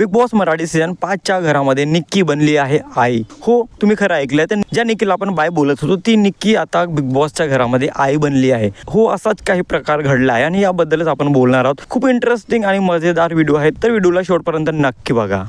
Big boss Marathi season 5च्या घरामध्ये निक्की बनली आहे आई। हो, तुम्ही खरं ऐकलंय। तर ज्या निक्कीला आपण बाय बोलत होतो ती निक्की आता बिग बॉसच्या घरामध्ये आई बनली आहे। हो, असाच काही प्रकार घडला आहे आणि याबद्दलच आपण बोलणार आहोत। खूप इंटरेस्टिंग आणि मजेदार व्हिडिओ आहे, तर व्हिडिओला शेवटपर्यंत नक्की बघा।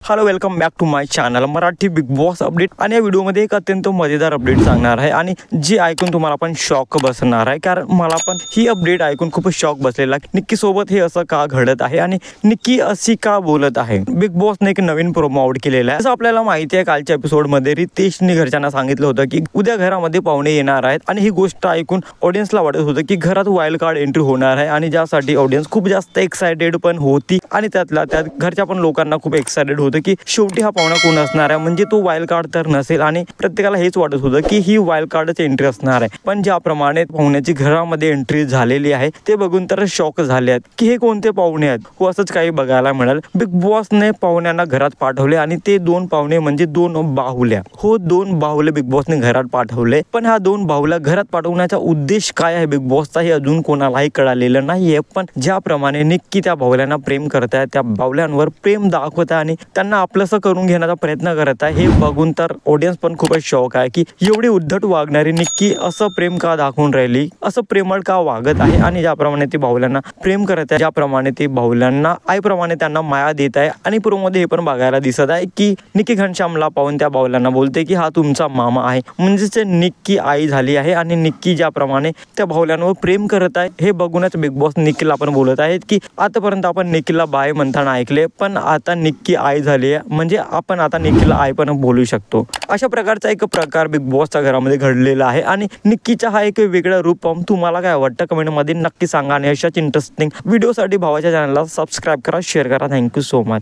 Hello, welcome back to my channel Marathi big boss update. आणि या व्हिडिओमध्ये एक अत्यंत मजेदार अपडेट सांगणार आहे आणि जे ऐकून तुम्हाला पण शॉक बसणार आहे, कारण मला पण ही अपडेट ऐकून खूप शॉक बसलेला। निक्की सोबत हे असं का घडत आहे आणि निक्की अशी का बोलत आहे। बिग बॉसने एक नवीन प्रोमो आउट केलेला आहे। असं आपल्याला माहिती आहे, कालच्या एपिसोडमध्ये रितेशने घरच्यांना सांगितलं होतं की उद्या घरामध्ये पाहुणे येणार आहेत आणि ही गोष्ट ऐकून ऑडियन्सला वाटत होतं की घरात वाईल्ड कार्ड एंट्री होणार आहे आणि ज्यासाठी ऑडियन्स खूप जास्त एक्साइटेड पण होती आणि त्यातल्या त्यात घरच्या पण लोकांना खूप एक्साइटेड होतं की शेवटी हा पाहुणा कोण असणार आहे, म्हणजे तो वाईल्ड कार्ड तर नसेल। आणि प्रत्येकाला हेच वाटत होतं की ही वाईल्ड कार्डची एंट्री असणार आहे, पण ज्याप्रमाणे पाहुण्याची घरामध्ये एंट्री झालेली आहे ते बघून तर शॉक झाले आहेत की हे कोणते पाहुणे आहेत। हो, असंच काही बघायला मिळालं। बिग बॉसने पाहुण्यांना घरात पाठवले आणि ते दोन पाहुणे म्हणजे दोन बाहुल्या। हो, दोन बाहुले बिग बॉसने घरात पाठवले, पण हा दोन बाहुल्या घरात पाठवण्याचा उद्देश काय आहे बिग बॉसचा हे अजून कोणालाही कळालेलं नाहीये। पण ज्याप्रमाणे निक्की त्या बाहुल्यांना प्रेम करत आहे, त्या बाहुल्यांवर प्रेम दाखवत आहे आणि त्यांना आपलंसं करून घेण्याचा प्रयत्न करत आहे, हे बघून तर ऑडियन्स पण खूपच शॉक आहे की एवढी उद्धट वागणारी निक्की असं प्रेम का दाखवून राहिली, असं प्रेमळ का वागत आहे। आणि ज्याप्रमाणे ती बाहुल्यांना प्रेम करत आहे, ज्याप्रमाणे ती बाहुल्यांना आईप्रमाणे त्यांना माया देत आहे। आणि प्रोमध्ये हे पण बघायला दिसत आहे की निक्की घनश्यामला पाहून त्या बाहुल्यांना बोलते की हा तुमचा मामा आहे, म्हणजेच निक्की आई झाली आहे। आणि निक्की ज्याप्रमाणे त्या बाहुल्यांवर प्रेम करत आहे हे बघूनच बिग बॉस निक्कीला पण बोलत आहेत की आतापर्यंत आपण निक्कीला बाय म्हणताना ऐकले, पण आता निक्की आई झाली आहे, म्हणजे आपण आता निक्कीला आई पण बोलू शकतो। अशा प्रकारचा एक प्रकार बिग बॉसच्या घरामध्ये घडलेला आहे आणि निक्कीचा हा एक वेगळा रूप पाहून तुम्हाला काय वाटतं कमेंटमध्ये नक्की सांगा। आणि अशाच इंटरेस्टिंग व्हिडिओसाठी भावाच्या चॅनलला सबस्क्राईब करा, शेअर करा। Thank you so much.